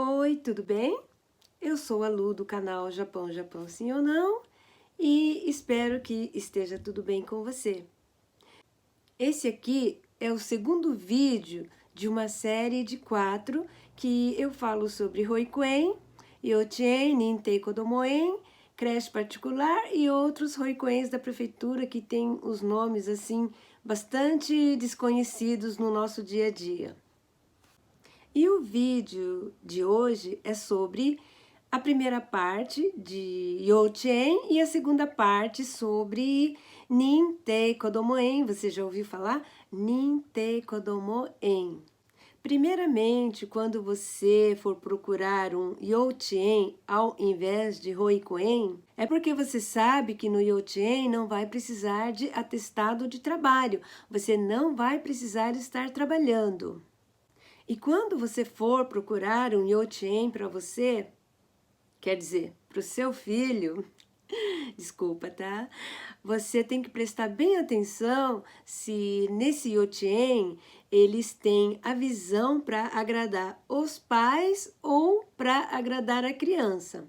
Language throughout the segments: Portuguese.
Oi, tudo bem? Eu sou a Lu do canal Japão, Japão Sim ou Não e espero que esteja tudo bem com você. Esse aqui é o segundo vídeo de uma série de 4 que eu falo sobre Roikuen, Yochien, Nintei Kodomoen, creche particular e outros Roikuens da prefeitura que têm os nomes assim bastante desconhecidos no nosso dia a dia. E o vídeo de hoje é sobre a primeira parte de Youchen e a segunda parte sobre Nintei Kodomoen. Você já ouviu falar? Nintei Kodomoen. Primeiramente, quando você for procurar um Youchen ao invés de Roikuen, é porque você sabe que no Youchen não vai precisar de atestado de trabalho. Você não vai precisar estar trabalhando. E quando você for procurar um Youchen para você, quer dizer, para o seu filho, desculpa, tá? Você tem que prestar bem atenção se nesse Youchen eles têm a visão para agradar os pais ou para agradar a criança.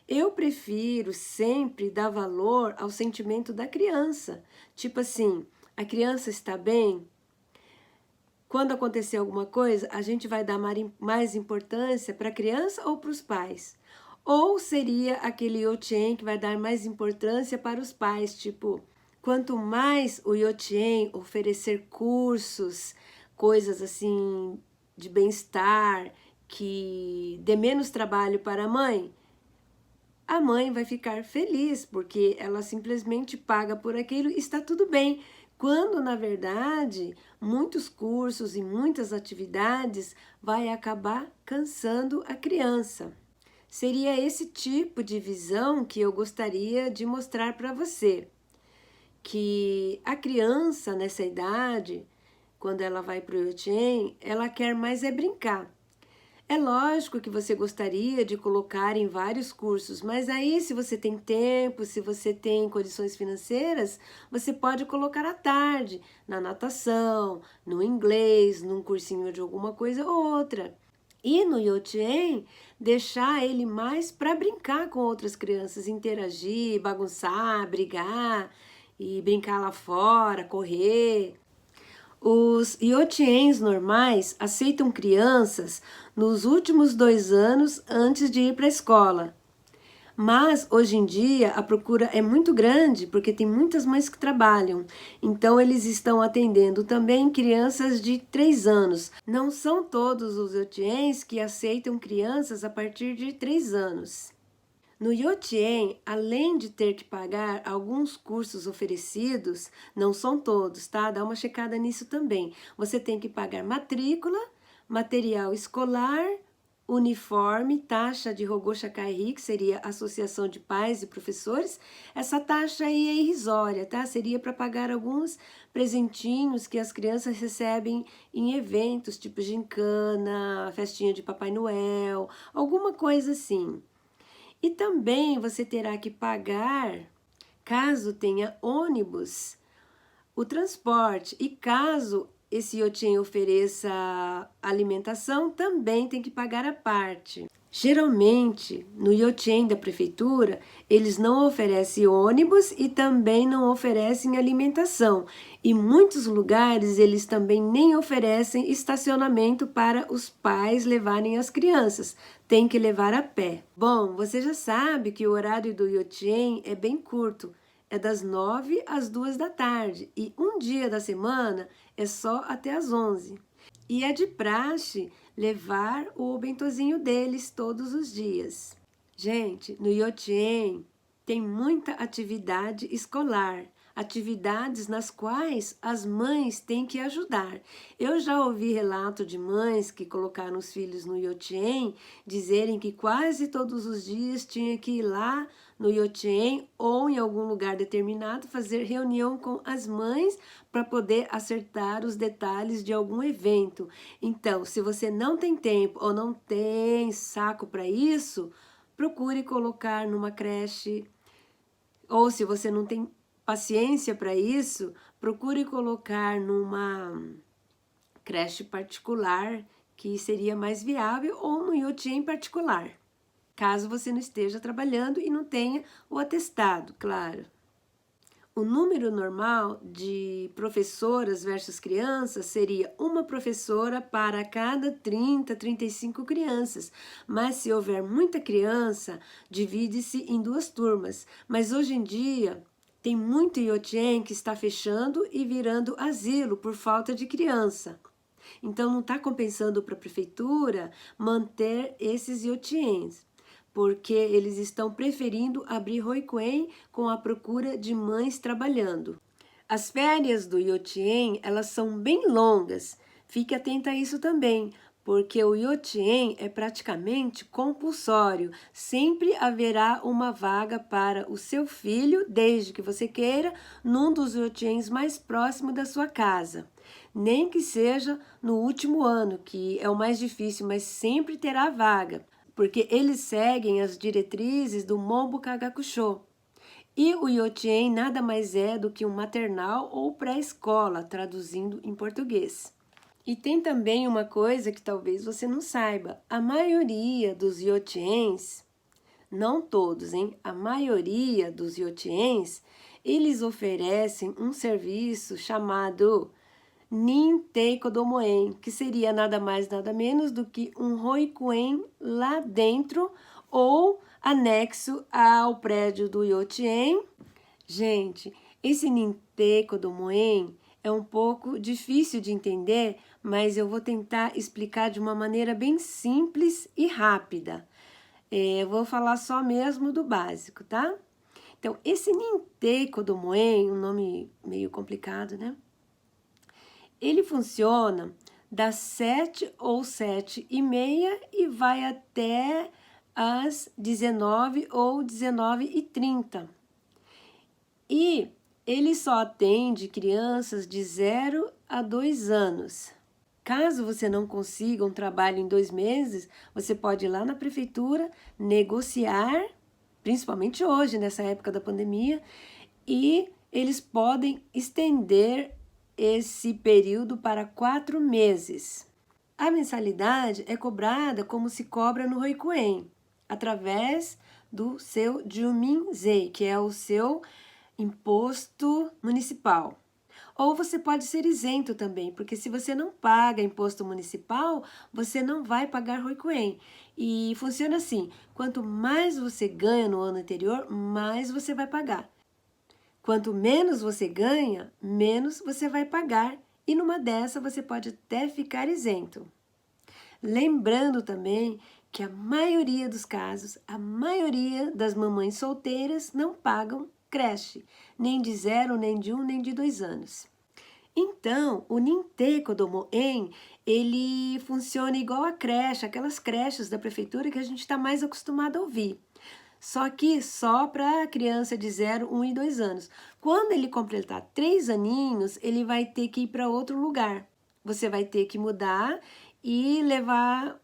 Eu prefiro sempre dar valor ao sentimento da criança. Tipo assim, a criança está bem? Quando acontecer alguma coisa, a gente vai dar mais importância para a criança ou para os pais? Ou seria aquele Youchen que vai dar mais importância para os pais, tipo, quanto mais o Youchen oferecer cursos, coisas assim de bem-estar, que dê menos trabalho para a mãe vai ficar feliz, porque ela simplesmente paga por aquilo e está tudo bem. Quando, na verdade, muitos cursos e muitas atividades vai acabar cansando a criança. Seria esse tipo de visão que eu gostaria de mostrar para você. Que a criança, nessa idade, quando ela vai para o Youchen, ela quer mais é brincar. É lógico que você gostaria de colocar em vários cursos, mas aí se você tem tempo, se você tem condições financeiras, você pode colocar à tarde, na natação, no inglês, num cursinho de alguma coisa ou outra. E no Youchen, deixar ele mais para brincar com outras crianças, interagir, bagunçar, brigar e brincar lá fora, correr. Os Youchens normais aceitam crianças nos últimos 2 anos antes de ir para a escola. Mas, hoje em dia, a procura é muito grande porque tem muitas mães que trabalham. Então, eles estão atendendo também crianças de 3 anos. Não são todos os Youchens que aceitam crianças a partir de 3 anos. No Youchen, além de ter que pagar alguns cursos oferecidos, não são todos, tá? Dá uma checada nisso também. Você tem que pagar matrícula, material escolar, uniforme, taxa de Rogoshakari, que seria a Associação de Pais e Professores. Essa taxa aí é irrisória, tá? Seria para pagar alguns presentinhos que as crianças recebem em eventos, tipo gincana, festinha de Papai Noel, alguma coisa assim. E também você terá que pagar, caso tenha ônibus, o transporte. E caso esse Youchen ofereça alimentação, também tem que pagar a parte. Geralmente, no Youchen da prefeitura, eles não oferecem ônibus e também não oferecem alimentação. E muitos lugares eles também nem oferecem estacionamento para os pais levarem as crianças. Tem que levar a pé. Bom, você já sabe que o horário do Youchen é bem curto. É das 9 às 2 da tarde e um dia da semana é só até às 11. E é de praxe levar o bentozinho deles todos os dias. Gente, no Youchen tem muita atividade escolar, atividades nas quais as mães têm que ajudar. Eu já ouvi relato de mães que colocaram os filhos no Youchen dizerem que quase todos os dias tinha que ir lá no Youchen ou em algum lugar determinado fazer reunião com as mães para poder acertar os detalhes de algum evento. Então, se você não tem tempo ou não tem saco para isso, procure colocar numa creche, ou se você não tem paciência para isso, procure colocar numa creche particular que seria mais viável, ou no Iotien particular, caso você não esteja trabalhando e não tenha o atestado, claro. O número normal de professoras versus crianças seria uma professora para cada 30, 35 crianças. Mas se houver muita criança, divide-se em 2 turmas. Mas hoje em dia, tem muito Iotien que está fechando e virando asilo por falta de criança. Então, não está compensando para a prefeitura manter esses Iotiens, porque eles estão preferindo abrir Roikuen com a procura de mães trabalhando. As férias do Iotien, elas são bem longas. Fique atenta a isso também, porque o Iotien é praticamente compulsório. Sempre haverá uma vaga para o seu filho, desde que você queira, num dos Iotiens mais próximos da sua casa. Nem que seja no último ano, que é o mais difícil, mas sempre terá vaga, porque eles seguem as diretrizes do Monbu Kagakusho. E o Iotien nada mais é do que um maternal ou pré-escola, traduzindo em português. E tem também uma coisa que talvez você não saiba. A maioria dos Iotiens, não todos, hein? A maioria dos Iotiens, eles oferecem um serviço chamado Nintei Kodomoen, que seria nada mais nada menos do que um Roikuen lá dentro ou anexo ao prédio do Iotien. Gente, esse Nintei Kodomoen é um pouco difícil de entender, mas eu vou tentar explicar de uma maneira bem simples e rápida. Eu vou falar só mesmo do básico, tá? Então, esse Nintei Kodomoen, um nome meio complicado, né? Ele funciona das 7 ou 7h30 e vai até às 19 ou 19h30. E ele só atende crianças de 0 a 2 anos. Caso você não consiga um trabalho em 2 meses, você pode ir lá na prefeitura, negociar, principalmente hoje, nessa época da pandemia, e eles podem estender esse período para 4 meses. A mensalidade é cobrada como se cobra no Roikuen, através do seu Juminzei, que é o seu imposto municipal. Ou você pode ser isento também, porque se você não paga imposto municipal, você não vai pagar Roikuen. E funciona assim, quanto mais você ganha no ano anterior, mais você vai pagar. Quanto menos você ganha, menos você vai pagar, e numa dessa você pode até ficar isento. Lembrando também que a maioria dos casos, a maioria das mamães solteiras não pagam creche, nem de 0, nem de 1, nem de 2 anos. Então, o Nintei Kodomoen, ele funciona igual a creche, aquelas creches da prefeitura que a gente está mais acostumado a ouvir. Só que só para criança de 0, 1 e 2 anos. Quando ele completar 3 aninhos, ele vai ter que ir para outro lugar. Você vai ter que mudar e levar...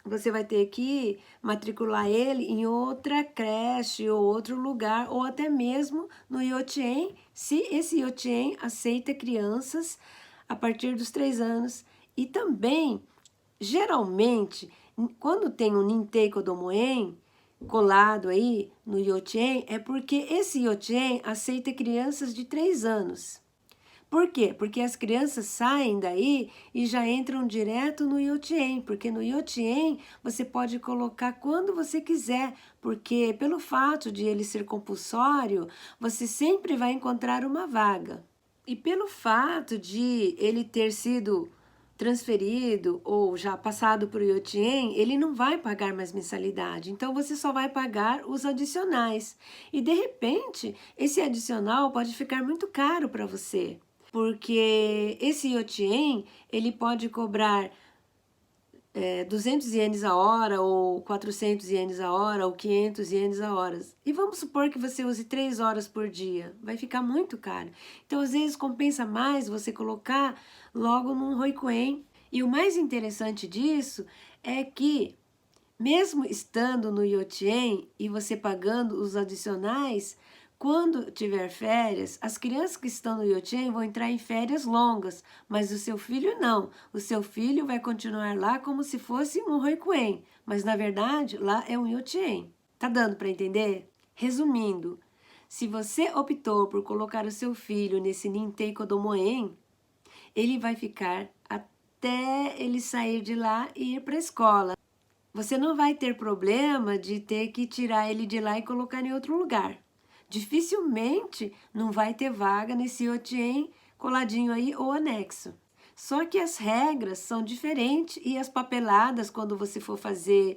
Você vai ter que matricular ele em outra creche ou outro lugar, ou até mesmo no Iotien, se esse Iotien aceita crianças a partir dos 3 anos. E também, geralmente, quando tem um Nintei Kodomoen colado aí no Iotien, é porque esse Iotien aceita crianças de 3 anos. Por quê? Porque as crianças saem daí e já entram direto no Iotien, porque no Iotien você pode colocar quando você quiser, porque pelo fato de ele ser compulsório, você sempre vai encontrar uma vaga. E pelo fato de ele ter sido transferido ou já passado para o Iotien, ele não vai pagar mais mensalidade, então você só vai pagar os adicionais. E de repente, esse adicional pode ficar muito caro para você, porque esse Iotien, ele pode cobrar 200 ienes a hora, ou 400 ienes a hora, ou 500 ienes a hora. E vamos supor que você use 3 horas por dia, vai ficar muito caro. Então, às vezes, compensa mais você colocar logo num Roikuen. E o mais interessante disso é que, mesmo estando no Iotien e você pagando os adicionais, Quando tiver férias, as crianças que estão no Yochen vão entrar em férias longas, mas o seu filho não. O seu filho vai continuar lá como se fosse um Roikuen, mas na verdade lá é um Yochen. Tá dando para entender? Resumindo, se você optou por colocar o seu filho nesse Nintei Kodomoen, ele vai ficar até ele sair de lá e ir para a escola. Você não vai ter problema de ter que tirar ele de lá e colocar em outro lugar. Dificilmente não vai ter vaga nesse Yochen coladinho aí ou anexo. Só que as regras são diferentes e as papeladas, quando você for fazer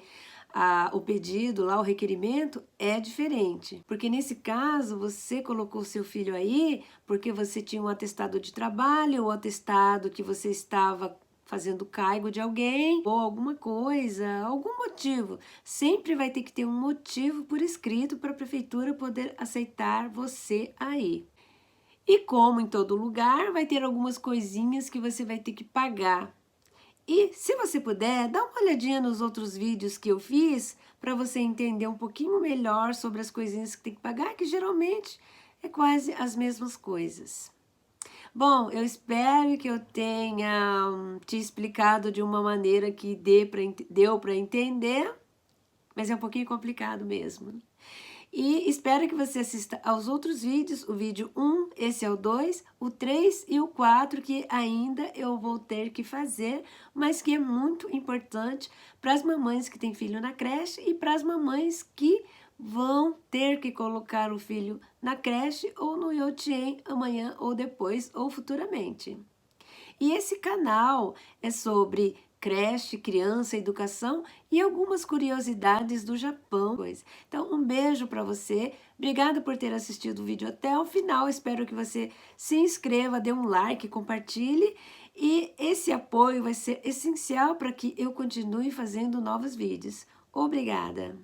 o pedido, lá o requerimento, é diferente. Porque nesse caso, você colocou seu filho aí porque você tinha um atestado de trabalho ou atestado que você estava fazendo cargo de alguém ou alguma coisa, algum motivo. Sempre vai ter que ter um motivo por escrito para a prefeitura poder aceitar você aí. E como em todo lugar, vai ter algumas coisinhas que você vai ter que pagar. E se você puder, dá uma olhadinha nos outros vídeos que eu fiz para você entender um pouquinho melhor sobre as coisinhas que tem que pagar, que geralmente é quase as mesmas coisas. Bom, eu espero que eu tenha te explicado de uma maneira que deu para entender, mas é um pouquinho complicado mesmo. E espero que você assista aos outros vídeos, o vídeo 1, esse é o 2, o 3 e o 4, que ainda eu vou ter que fazer, mas que é muito importante para as mamães que têm filho na creche e para as mamães que vão ter que colocar o filho na creche ou no Yochen amanhã ou depois ou futuramente. E esse canal é sobre creche, criança, educação e algumas curiosidades do Japão. Então, um beijo para você. Obrigada por ter assistido o vídeo até o final. Espero que você se inscreva, dê um like, compartilhe. E esse apoio vai ser essencial para que eu continue fazendo novos vídeos. Obrigada!